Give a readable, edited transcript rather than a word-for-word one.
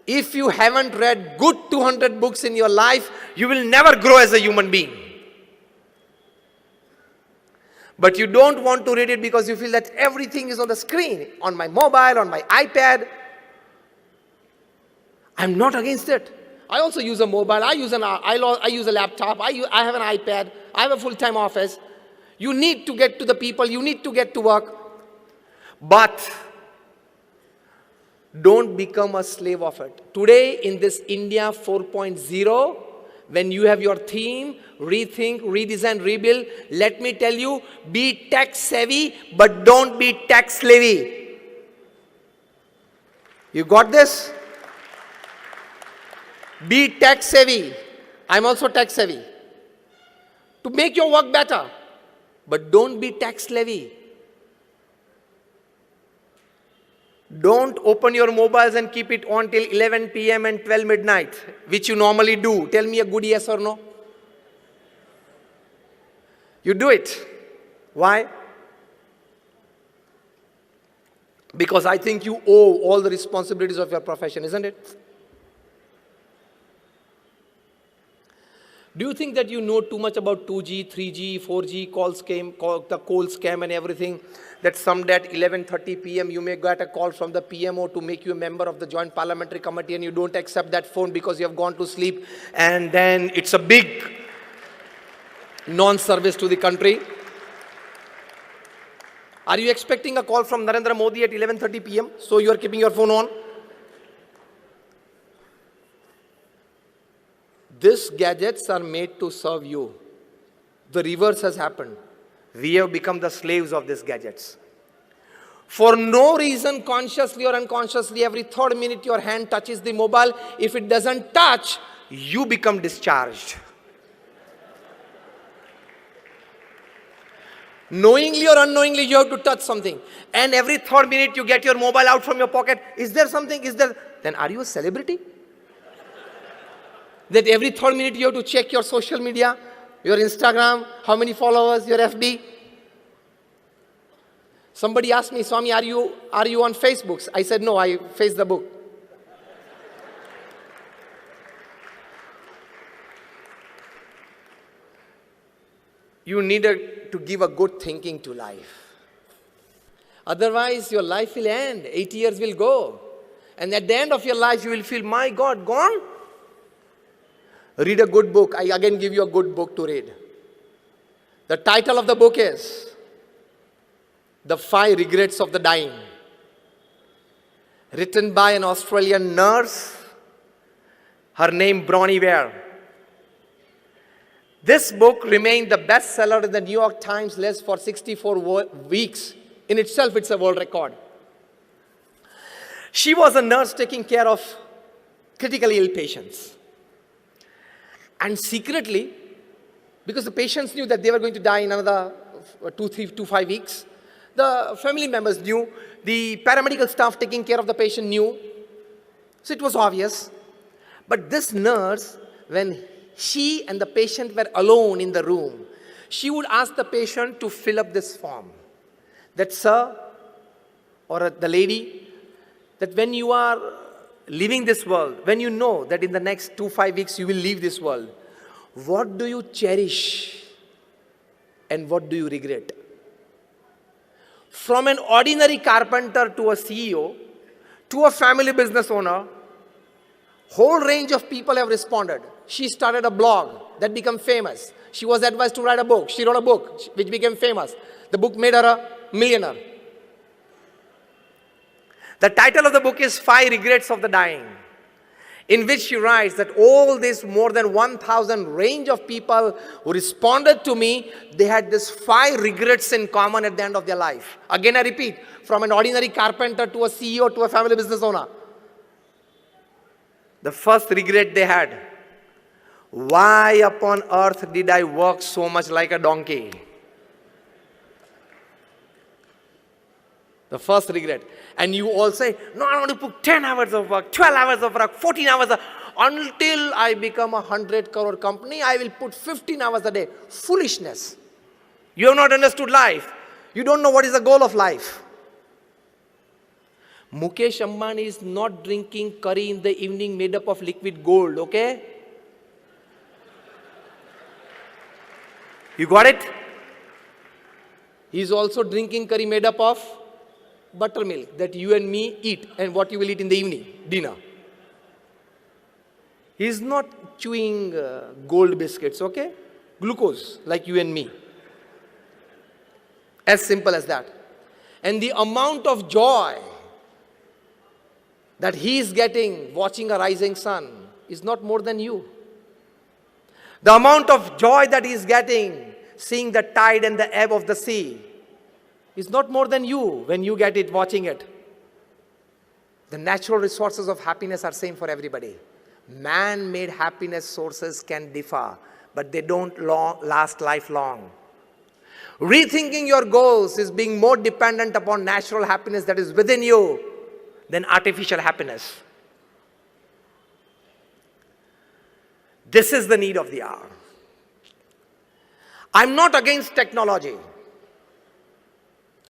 If you haven't read good 200 books in your life, you will never grow as a human being. But you don't want to read it because you feel that everything is on the screen, on my mobile, on my iPad. I'm not against it. I also use a mobile. I use a laptop. I have an iPad. I have a full-time office. You need to get to the people. You need to get to work. But don't become a slave of it. Today, in this India 4.0, when you have your theme, rethink, redesign, rebuild, let me tell you, be tech savvy, but don't be tech slavey. You got this? Be tech savvy. I'm also tech savvy. To make your work better. But don't be tech slavey. Don't open your mobiles and keep it on till 11 p.m. and 12 midnight, which you normally do. Tell me a good yes or no. You do it. Why? Because I think you owe all the responsibilities of your profession, isn't it? Do you think that you know too much about 2G, 3G, 4G, the coal scam and everything? That someday at 11:30 p.m. you may get a call from the PMO to make you a member of the Joint Parliamentary Committee and you don't accept that phone because you have gone to sleep, and then it's a big non-service to the country. Are you expecting a call from Narendra Modi at 11:30 p.m. so you are keeping your phone on? These gadgets are made to serve you. The reverse has happened. We have become the slaves of these gadgets. For no reason, consciously or unconsciously, every third minute your hand touches the mobile. If it doesn't touch, you become discharged. Knowingly or unknowingly, you have to touch something. And every third minute you get your mobile out from your pocket. Is there something? Then are you a celebrity? That every third minute you have to check your social media, your Instagram, how many followers, your FB. Somebody asked me, Swami, are you on Facebook? I said, no, I face the book. You need to give a good thinking to life. Otherwise, your life will end. 80 years will go. And at the end of your life, you will feel, my God, gone? Read a good book. I again give you a good book to read. The title of the book is The 5 Regrets of the Dying. Written by an Australian nurse. Her name Bronnie Ware. This book remained the bestseller in the New York Times list for 64 weeks. In itself, it's a world record. She was a nurse taking care of critically ill patients. And secretly, because the patients knew that they were going to die in another 2 to 5 weeks, the family members knew, the paramedical staff taking care of the patient knew, so it was obvious. But this nurse, when she and the patient were alone in the room, she would ask the patient to fill up this form. That, sir, or the lady, that when you are leaving this world, when you know that in the next 2-5 weeks you will leave this world, what do you cherish and what do you regret? From an ordinary carpenter to a CEO, to a family business owner, whole range of people have responded. She started a blog that became famous. She was advised to write a book. She wrote a book which became famous. The book made her a millionaire. The title of the book is 5 Regrets of the Dying, in which she writes that all this more than 1,000 range of people who responded to me, they had these 5 regrets in common at the end of their life. Again, I repeat, from an ordinary carpenter to a CEO to a family business owner. The first regret they had, why upon earth did I work so much like a donkey? The first regret. And you all say, no, I want to put 10 hours of work, 12 hours of work, 14 hours until I become a 100 crore company, I will put 15 hours a day. Foolishness. You have not understood life. You don't know what is the goal of life. Mukesh Ambani is not drinking curry in the evening made up of liquid gold, okay? You got it? He is also drinking curry made up of buttermilk that you and me eat, and what you will eat in the evening, dinner. He is not chewing gold biscuits, okay? Glucose, like you and me. As simple as that. And the amount of joy that he is getting watching a rising sun is not more than you. The amount of joy that he is getting seeing the tide and the ebb of the sea is not more than you when you get it watching it. The natural resources of happiness are same for everybody. Man-made happiness sources can differ, but they don't last lifelong. Rethinking your goals is being more dependent upon natural happiness that is within you than artificial happiness. This is the need of the hour. I'm not against technology.